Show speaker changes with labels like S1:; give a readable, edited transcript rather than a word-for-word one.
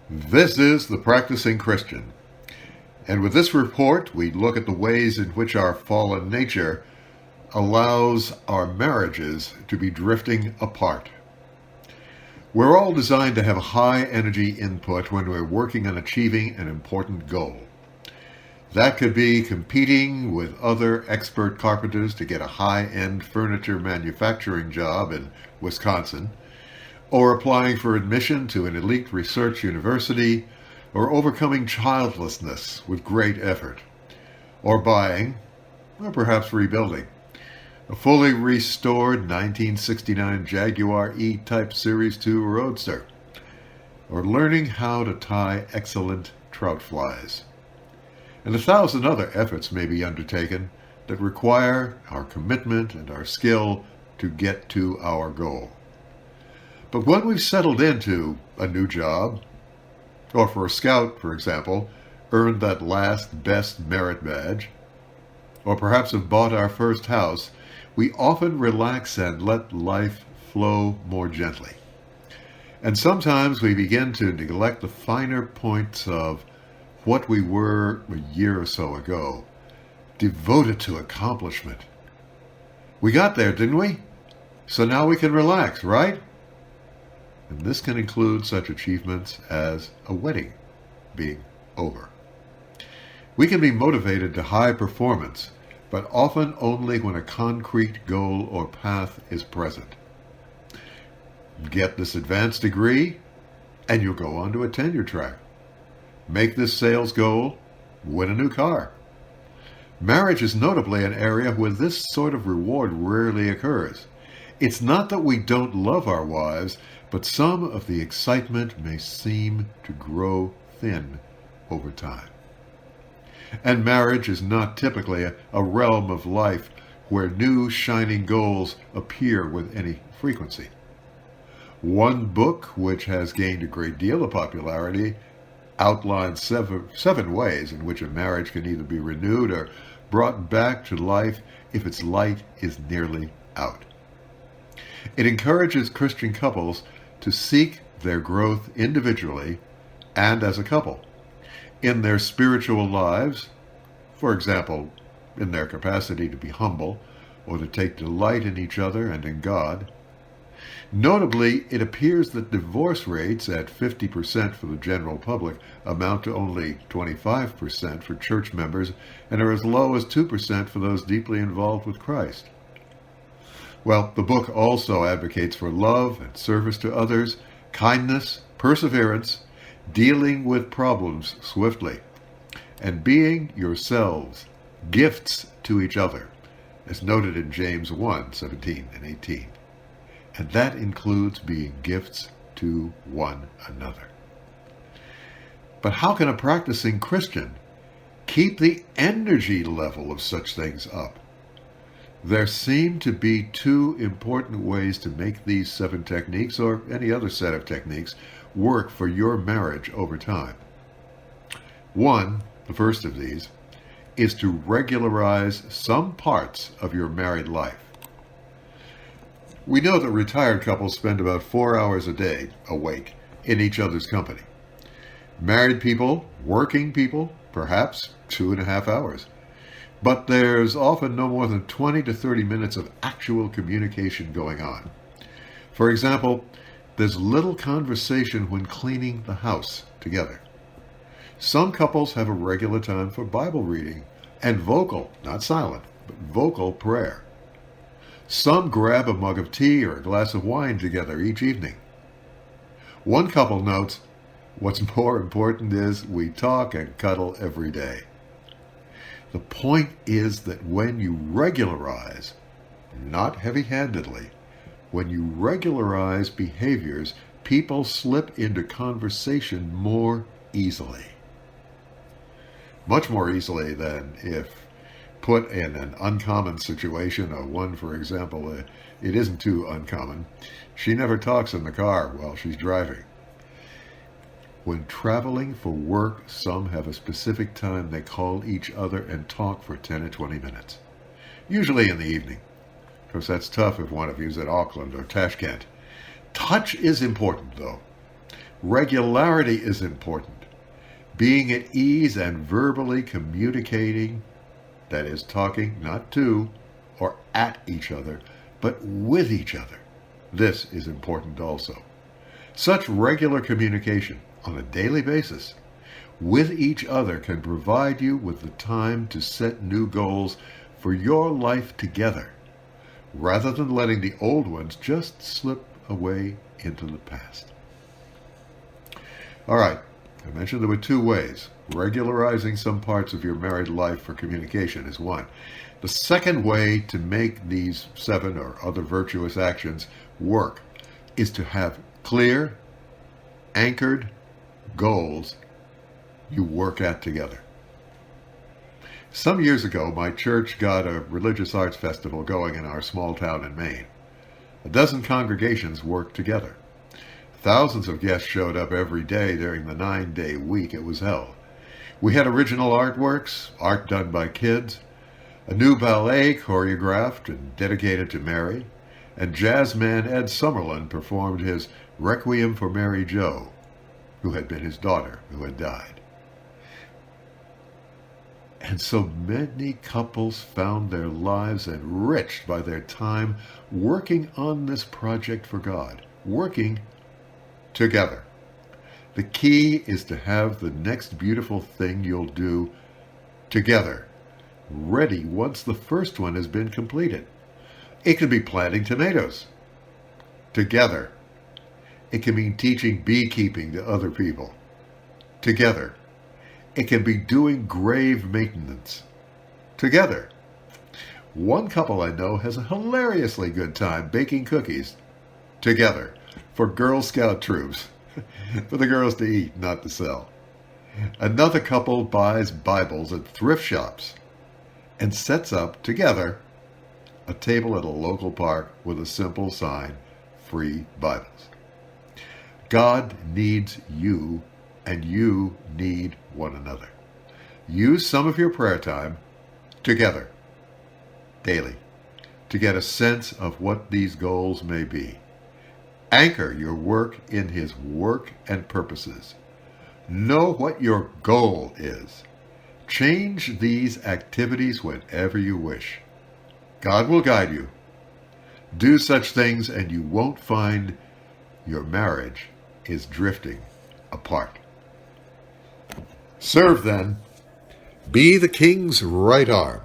S1: This is The Practicing Christian. And with this report, we look at the ways in which our fallen nature allows our marriages to be drifting apart. We're all designed to have a high energy input when we're working on achieving an important goal. That could be competing with other expert carpenters to get a high-end furniture manufacturing job in Wisconsin, or applying for admission to an elite research university, or overcoming childlessness with great effort, or buying, or perhaps rebuilding, a fully restored 1969 Jaguar E-Type Series 2 Roadster, or learning how to tie excellent trout flies. And 1,000 other efforts may be undertaken that require our commitment and our skill to get to our goal. But when we've settled into a new job, or for a scout, for example, earned that last best merit badge, or perhaps have bought our first house, we often relax and let life flow more gently. And sometimes we begin to neglect the finer points of what we were a year or so ago, devoted to accomplishment. We got there, didn't we? So now we can relax, right? And this can include such achievements as a wedding being over. We can be motivated to high performance, but often only when a concrete goal or path is present. Get this advanced degree, and you'll go on to a tenure track. Make this sales goal, win a new car. Marriage is notably an area where this sort of reward rarely occurs. It's not that we don't love our wives, but some of the excitement may seem to grow thin over time. And marriage is not typically a realm of life where new shining goals appear with any frequency. One book, which has gained a great deal of popularity, outlines seven ways in which a marriage can either be renewed or brought back to life if its light is nearly out. It encourages Christian couples to seek their growth individually and as a couple, in their spiritual lives, for example, in their capacity to be humble or to take delight in each other and in God. Notably, it appears that divorce rates at 50% for the general public amount to only 25% for church members and are as low as 2% for those deeply involved with Christ. Well, the book also advocates for love and service to others, kindness, perseverance, dealing with problems swiftly, and being yourselves gifts to each other, as noted in James 1:17 and 18. And that includes being gifts to one another. But how can a practicing Christian keep the energy level of such things up? There seem to be two important ways to make these 7 techniques, or any other set of techniques, work for your marriage over time. One, the first of these, is to regularize some parts of your married life. We know that retired couples spend about 4 hours a day awake in each other's company. Married people, working people, perhaps 2.5 hours. But there's often no more than 20 to 30 minutes of actual communication going on. For example, there's little conversation when cleaning the house together. Some couples have a regular time for Bible reading and vocal, not silent, but vocal prayer. Some grab a mug of tea or a glass of wine together each evening. One couple notes, what's more important is we talk and cuddle every day. The point is that when you regularize, not heavy-handedly, when you regularize behaviors, people slip into conversation more easily. Much more easily than if put in an uncommon situation, or one, for example, it isn't too uncommon. She never talks in the car while she's driving. When traveling for work, some have a specific time they call each other and talk for 10 or 20 minutes, usually in the evening. Of course, that's tough if one of you's at Auckland or Tashkent. Touch is important, though. Regularity is important. Being at ease and verbally communicating, that is, talking not to or at each other, but with each other. This is important also. Such regular communication on a daily basis with each other can provide you with the time to set new goals for your life together, rather than letting the old ones just slip away into the past. All right, I mentioned there were two ways. Regularizing some parts of your married life for communication is one. The second way to make these 7 or other virtuous actions work is to have clear, anchored goals you work at together. Some years ago, my church got a religious arts festival going in our small town in Maine. A dozen congregations worked together. Thousands of guests showed up every day during the 9-day week it was held. We had original artworks, art done by kids, a new ballet choreographed and dedicated to Mary, and jazzman Ed Summerlin performed his Requiem for Mary Jo, who had been his daughter who had died. And so many couples found their lives enriched by their time working on this project for God, working together. The key is to have the next beautiful thing you'll do together, ready once the first one has been completed. It could be planting tomatoes together. It can mean teaching beekeeping to other people together. It can be doing grave maintenance together. One couple I know has a hilariously good time baking cookies together for Girl Scout troops, for the girls to eat, not to sell. Another couple buys Bibles at thrift shops and sets up together a table at a local park with a simple sign, "Free Bibles." God needs you, and you need one another. Use some of your prayer time together, daily, to get a sense of what these goals may be. Anchor your work in His work and purposes. Know what your goal is. Change these activities whenever you wish. God will guide you. Do such things and you won't find your marriage is drifting apart. Serve then. Be the King's right arm.